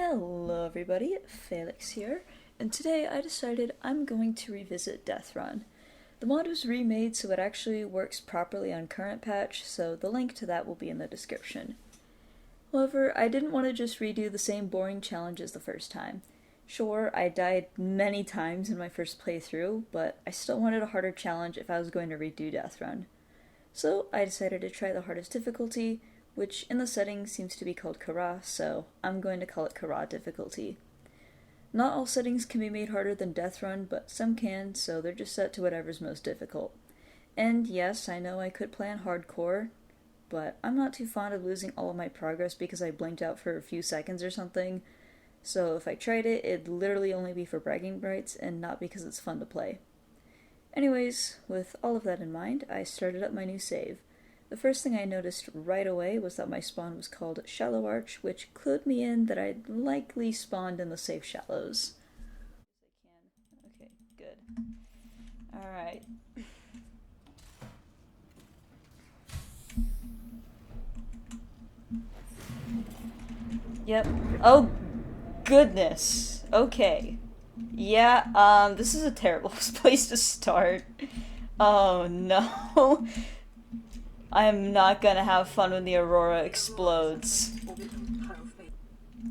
Hello everybody, Felix here, and today I decided I'm going to revisit Death Run. The mod was remade so it actually works properly on current patch, so the link to that will be in the description. However, I didn't want to just redo the same boring challenges the first time. Sure, I died many times in my first playthrough, but I still wanted a harder challenge if I was going to redo Death Run. So I decided to try the hardest difficulty, which in the settings seems to be called Kara, so I'm going to call it Kara difficulty. Not all settings can be made harder than Death Run, but some can, so they're just set to whatever's most difficult. And yes, I know I could play on hardcore, but I'm not too fond of losing all of my progress because I blinked out for a few seconds or something, so if I tried it, it'd literally only be for bragging rights and not because it's fun to play. Anyways, with all of that in mind, I started up my new save. The first thing I noticed right away was that my spawn was called Shallow Arch, which clued me in that I'd likely spawned in the safe shallows. Okay, good. Alright. Yep. Oh, goodness. Okay. Yeah, this is a terrible place to start. Oh, no. I'm not gonna have fun when the Aurora explodes.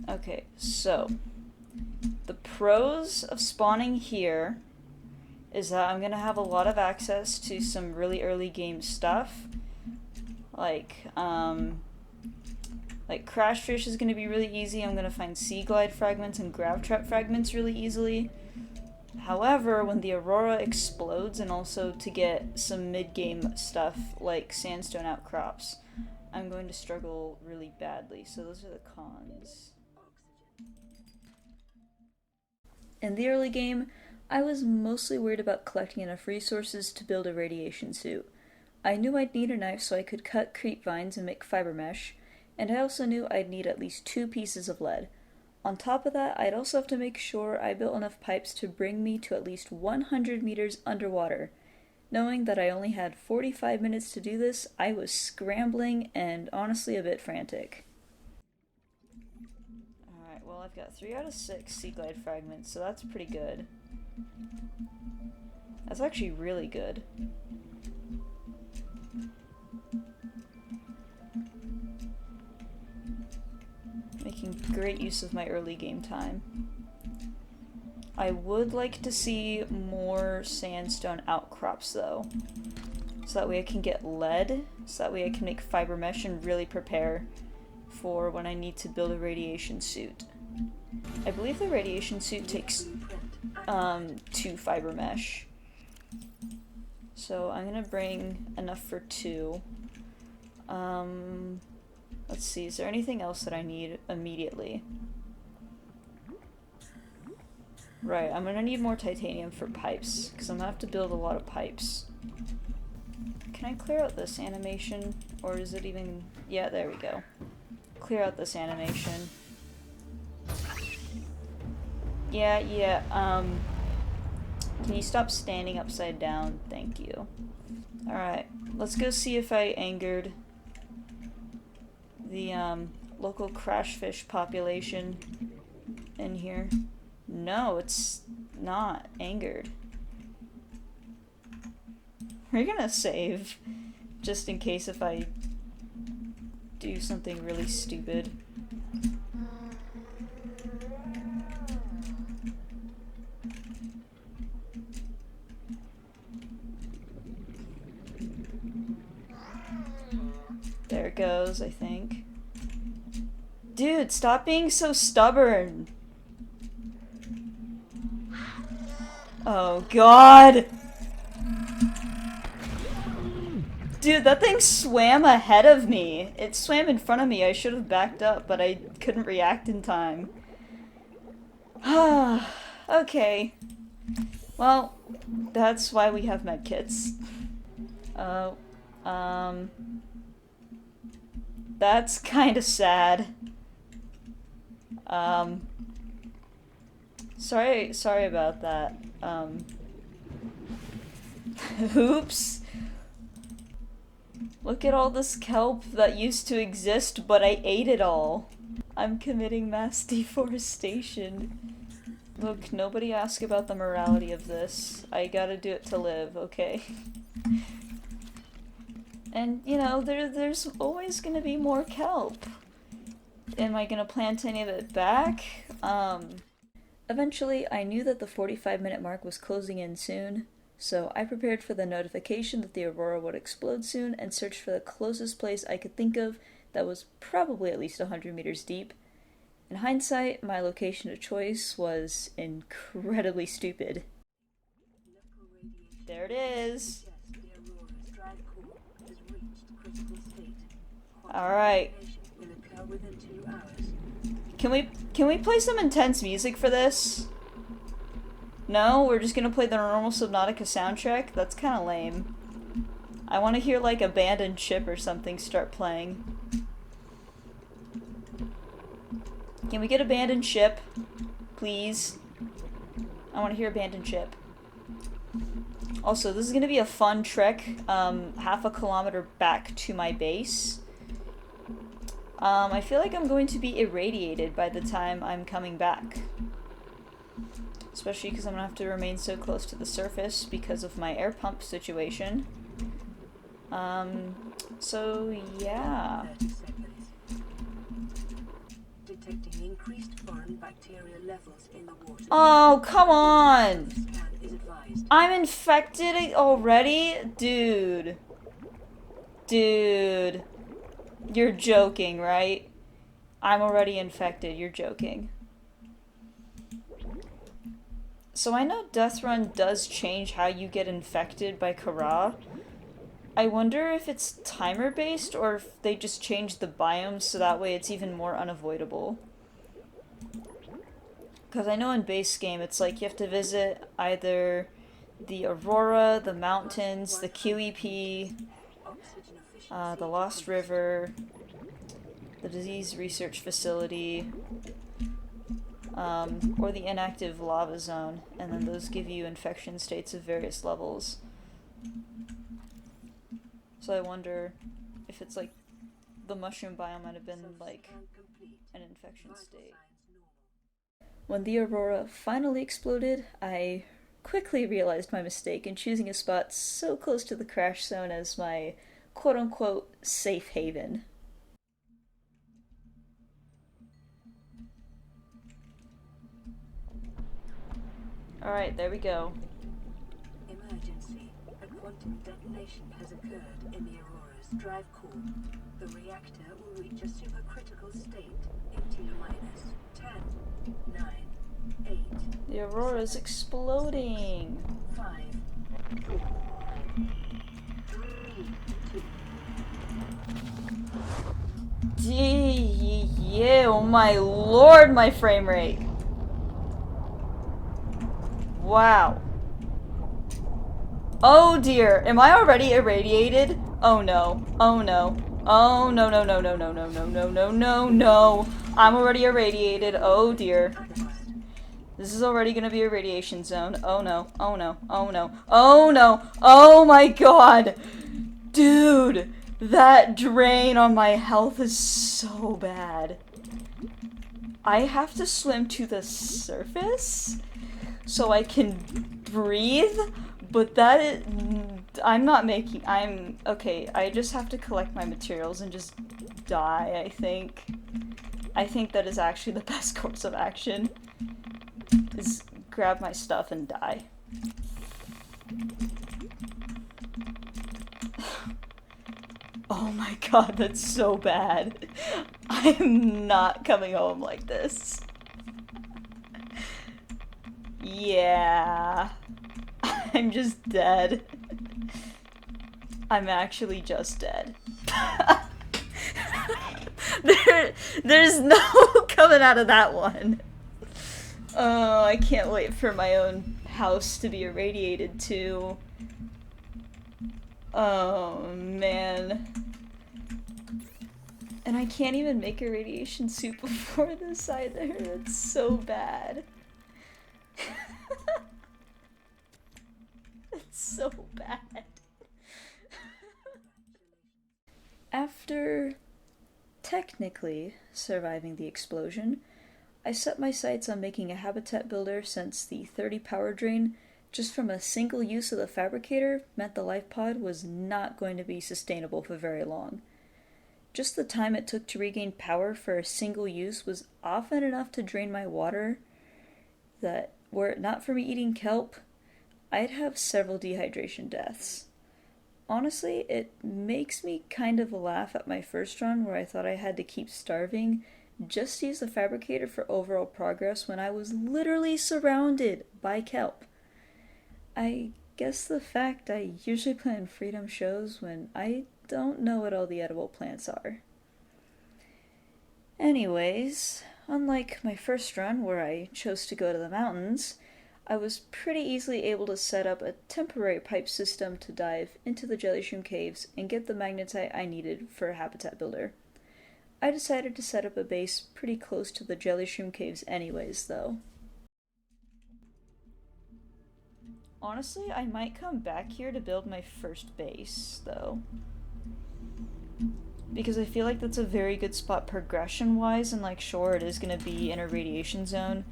Okay, so the pros of spawning here is that I'm gonna have a lot of access to some really early game stuff. Like Crash Fish is gonna be really easy. I'm gonna find Seaglide fragments and Grav Trap fragments really easily. However, when the Aurora explodes, and also to get some mid-game stuff like sandstone outcrops, I'm going to struggle really badly, so those are the cons. In the early game, I was mostly worried about collecting enough resources to build a radiation suit. I knew I'd need a knife so I could cut creep vines and make fiber mesh, and I also knew I'd need at least 2 pieces of lead. On top of that, I'd also have to make sure I built enough pipes to bring me to at least 100 meters underwater. Knowing that I only had 45 minutes to do this, I was scrambling and honestly a bit frantic. Alright, well I've got 3 out of 6 Seaglide fragments, so that's pretty good. That's actually really good. Making great use of my early game time. I would like to see more sandstone outcrops though, so that way I can get lead, so that way I can make fiber mesh and really prepare for when I need to build a radiation suit. I believe the radiation suit takes 2 fiber mesh, so I'm gonna bring enough for 2. Let's see, is there anything else that I need immediately? Right, I'm gonna need more titanium for pipes, because I'm gonna have to build a lot of pipes. Can I clear out this animation? Or is it even... Yeah, there we go. Clear out this animation. Yeah, can you stop standing upside down? Thank you. Alright, let's go see if I angered the local crash fish population in here. No, it's not angered. We're gonna save just in case if I do something really stupid. There it goes, I think. Dude, stop being so stubborn! Oh god! Dude, that thing swam ahead of me! It swam in front of me, I should have backed up, but I couldn't react in time. Okay. Well, that's why we have medkits. That's kinda sad. Sorry about that. Oops. Look at all this kelp that used to exist, but I ate it all. I'm committing mass deforestation. Look, nobody asked about the morality of this. I gotta do it to live, okay? And, you know, there's always gonna be more kelp. Am I gonna plant any of it back? Eventually, I knew that the 45-minute mark was closing in soon, so I prepared for the notification that the aurora would explode soon and searched for the closest place I could think of that was probably at least 100 meters deep. In hindsight, my location of choice was incredibly stupid. There it is! Alright. Can we play some intense music for this? No? We're just gonna play the normal Subnautica soundtrack? That's kinda lame. I wanna hear like Abandoned Ship or something start playing. Can we get Abandoned Ship? Please? I wanna hear Abandoned Ship. Also, this is gonna be a fun trek, half a kilometer back to my base. I feel like I'm going to be irradiated by the time I'm coming back. Especially because I'm going to have to remain so close to the surface because of my air pump situation. So yeah. Detecting increased foreign bacteria levels in the water. Oh, come on! I'm infected already? Dude. Dude. You're joking, right? I'm already infected, you're joking. So I know Death Run does change how you get infected by Kara. I wonder if it's timer based or if they just change the biomes so that way it's even more unavoidable. Because I know in base game it's like you have to visit either the Aurora, the mountains, the QEP, the Lost River, the Disease Research Facility, or the Inactive Lava Zone, and then those give you infection states of various levels. So I wonder if it's like the mushroom biome might have been like an infection state. When the Aurora finally exploded, I quickly realized my mistake in choosing a spot so close to the crash zone as my quote-unquote safe haven. Alright, there we go. Emergency. A quantum detonation has occurred in the Aurora's drive core. The reactor will reach a supercritical state in T-minus 10, 9, 8. The Aurora's exploding. 5, 4, 3, 2. Yeah, oh my lord, my frame rate. Wow. Oh dear, am I already irradiated? Oh no, oh no. Oh no no no no no no no no no no no. I'm already irradiated, oh dear. This is already gonna be a radiation zone. Oh no, oh no, oh no, oh no, oh my god! Dude, that drain on my health is so bad. I have to swim to the surface so I can breathe, but that is, okay, I just have to collect my materials and just die, I think. I think that is actually the best course of action, is grab my stuff and die. Oh my god, that's so bad. I am not coming home like this. Yeah. I'm just dead. I'm actually just dead. There's no coming out of that one. Oh, I can't wait for my own house to be irradiated too. Oh, man. And I can't even make a radiation suit before this either. That's so bad. It's so bad. After technically surviving the explosion, I set my sights on making a habitat builder since the 30 power drain just from a single use of the fabricator meant the life pod was not going to be sustainable for very long. Just the time it took to regain power for a single use was often enough to drain my water that, were it not for me eating kelp, I'd have several dehydration deaths. Honestly, it makes me kind of laugh at my first run where I thought I had to keep starving just to use the fabricator for overall progress when I was literally surrounded by kelp. I guess the fact I usually plan Freedom shows when I don't know what all the edible plants are. Anyways, unlike my first run where I chose to go to the mountains, I was pretty easily able to set up a temporary pipe system to dive into the jellyshroom caves and get the magnetite I needed for a habitat builder. I decided to set up a base pretty close to the jellyshroom caves anyways, though. Honestly, I might come back here to build my first base, though. Because I feel like that's a very good spot progression-wise, and like, sure, it is going to be in a radiation zone,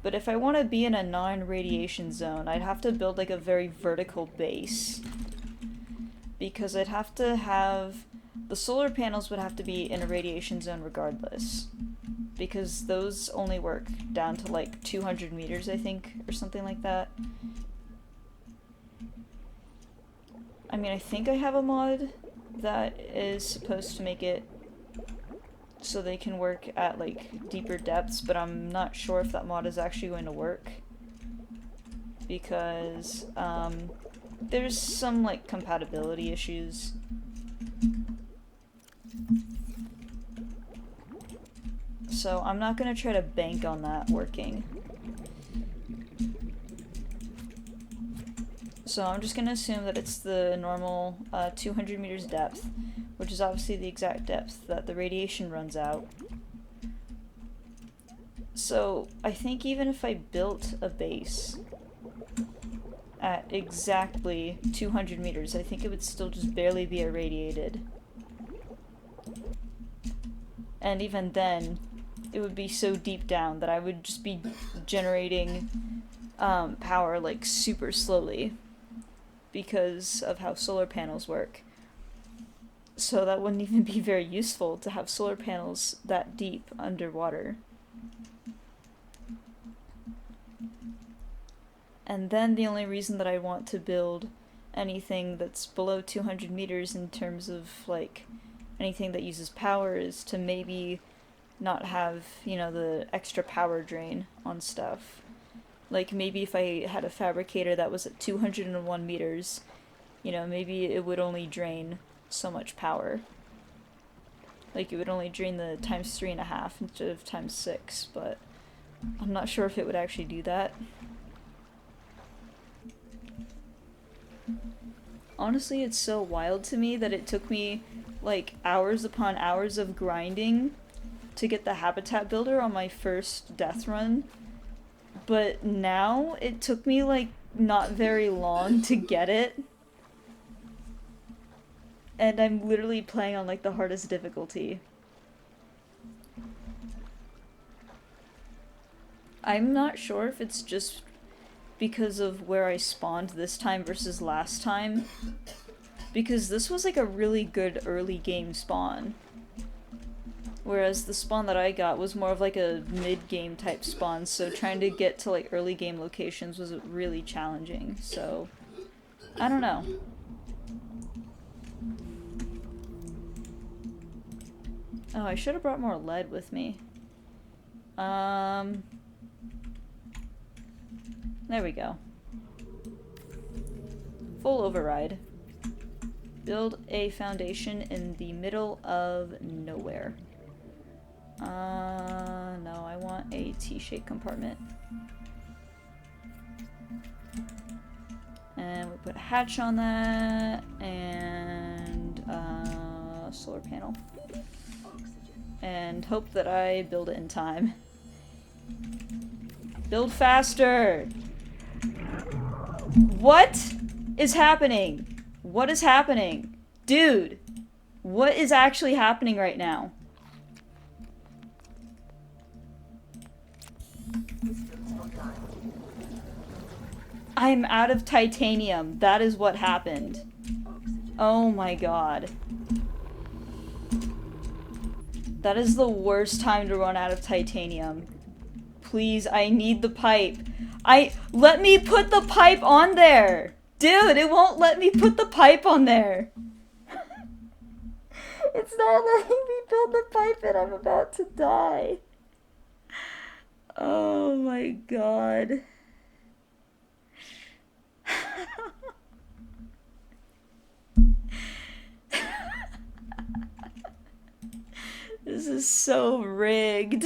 but if I want to be in a non-radiation zone, I'd have to build like a very vertical base. Because I'd have to have... the solar panels would have to be in a radiation zone regardless. Because those only work down to like 200 meters, I think, or something like that. I mean, I think I have a mod that is supposed to make it so they can work at like deeper depths, but I'm not sure if that mod is actually going to work because there's some like compatibility issues. So I'm not going to try to bank on that working. So I'm just going to assume that it's the normal 200 meters depth, which is obviously the exact depth that the radiation runs out. So I think even if I built a base at exactly 200 meters, I think it would still just barely be irradiated. And even then, it would be so deep down that I would just be generating power like super slowly because of how solar panels work. So that wouldn't even be very useful to have solar panels that deep underwater. And then the only reason that I want to build anything that's below 200 meters in terms of like anything that uses power is to maybe not have, you know, the extra power drain on stuff. Like maybe if I had a fabricator that was at 201 meters, you know, maybe it would only drain so much power. Like it would only drain the times 3.5 instead of times 6, but I'm not sure if it would actually do that. Honestly, it's so wild to me that it took me like hours upon hours of grinding to get the habitat builder on my first death run. But now it took me like not very long to get it. And I'm literally playing on like the hardest difficulty. I'm not sure if it's just because of where I spawned this time versus last time. Because this was like a really good early game spawn. Whereas the spawn that I got was more of like a mid-game type spawn, so trying to get to like early game locations was really challenging, so I don't know. Oh, I should have brought more lead with me. There we go. Full override. Build a foundation in the middle of nowhere. No, I want a T-shaped compartment. And we put a hatch on that, and a solar panel. And hope that I build it in time. Build faster! What is happening? What is happening? Dude! What is actually happening right now? I'm out of titanium. That is what happened. Oh my god. That is the worst time to run out of titanium. Please, I need the pipe. Let me put the pipe on there! Dude, it won't let me put the pipe on there. It's not letting me build the pipe and I'm about to die. Oh my god. This is so rigged.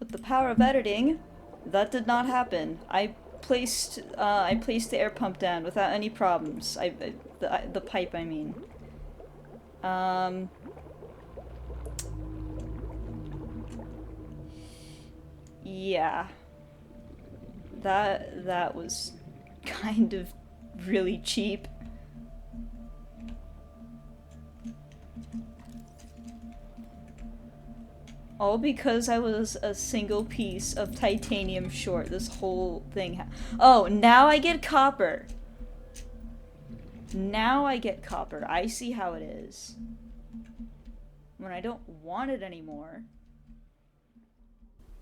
With the power of editing, that did not happen. I placed the air pump down without any problems. The pipe, I mean. Yeah. That was kind of really cheap. All because I was a single piece of titanium short. This whole thing oh, now I get copper. Now I get copper. I see how it is. When I don't want it anymore.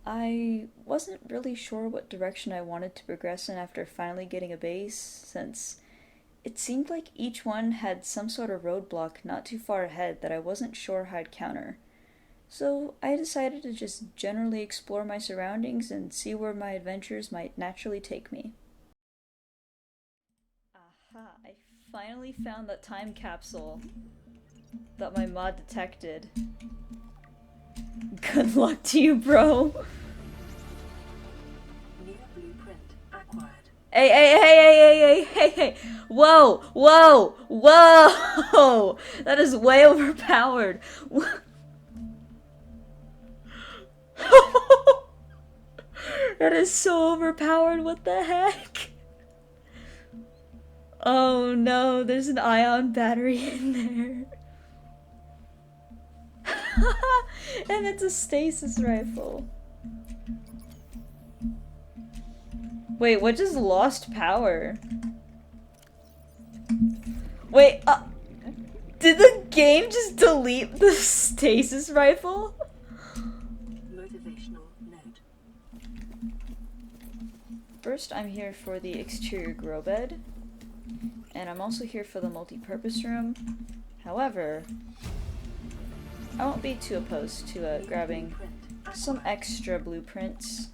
I wasn't really sure what direction I wanted to progress in after finally getting a base, since it seemed like each one had some sort of roadblock not too far ahead that I wasn't sure how I'd counter. So I decided to just generally explore my surroundings and see where my adventures might naturally take me. Aha, I finally found that time capsule that my mod detected. Good luck to you, bro. New blueprint acquired. Hey. Whoa. That is way overpowered. That is so overpowered, what the heck? Oh no, there's an ion battery in there. And it's a stasis rifle. Wait, what just lost power? Wait, did the game just delete the stasis rifle? First, I'm here for the exterior grow bed, and I'm also here for the multi-purpose room. However, I won't be too opposed to grabbing some extra blueprints.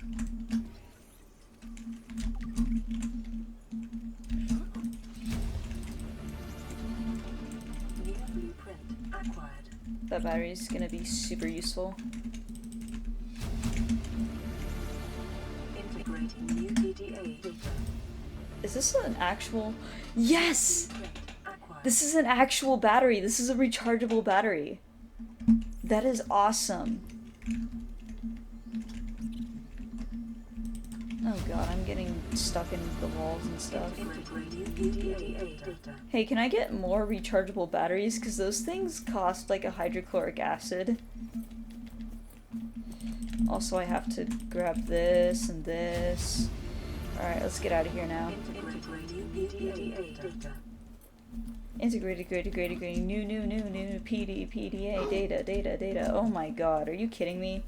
That battery is gonna be super useful. Is this an actual? Yes! This is an actual battery. This is a rechargeable battery. That is awesome. Oh god, I'm getting stuck in the walls and stuff. Hey, can I get more rechargeable batteries? Because those things cost like a hydrochloric acid. Also, I have to grab this and this. Alright, let's get out of here now. Integrated, new, PDA, data. Oh my god, are you kidding me?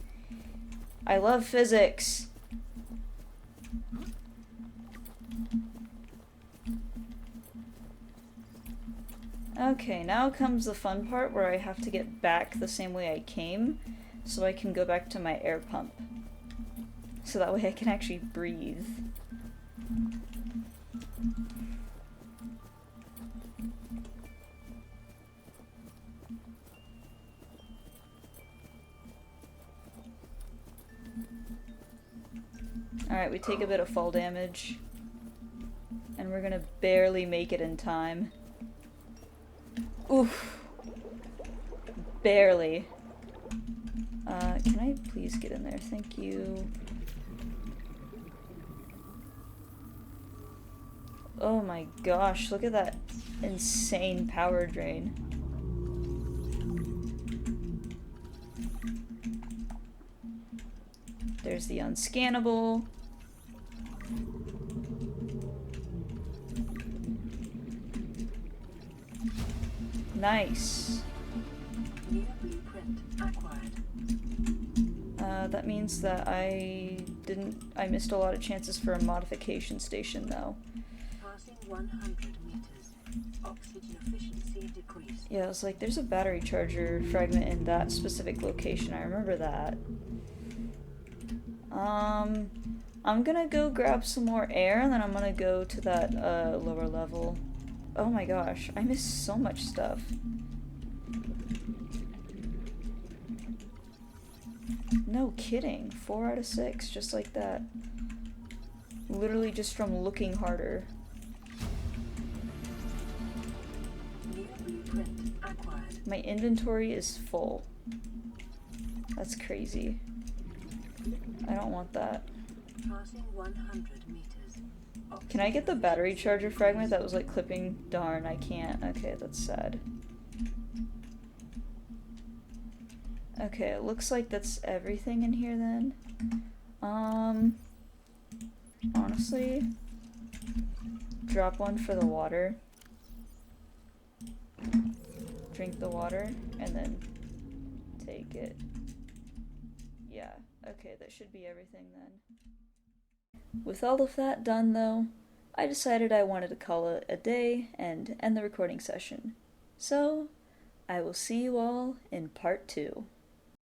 I love physics. Okay, now comes the fun part where I have to get back the same way I came, so I can go back to my air pump. So that way I can actually breathe. Alright, we take a bit of fall damage. And we're gonna barely make it in time. Oof. Barely. Can I please get in there? Thank you. Oh my gosh, look at that insane power drain. There's the unscannable. Nice. New blueprint acquired. That means that I missed a lot of chances for a modification station though. Passing 100 meters. Oxygen efficiency decreased. Yeah, it's like there's a battery charger fragment in that specific location. I remember that. I'm gonna go grab some more air and then I'm gonna go to that lower level. Oh my gosh, I missed so much stuff. No kidding, 4 out of 6, just like that. Literally just from looking harder. New blueprint acquired. My inventory is full. That's crazy. I don't want that. Passing 100 meters. Can I get the battery charger fragment that was like clipping? Darn, I can't. Okay, that's sad. Okay, it looks like that's everything in here then. Honestly, drop one for the water. Drink the water, and then take it. Yeah, okay, that should be everything then. With all of that done though, I decided I wanted to call it a day and end the recording session. So, I will see you all in part 2.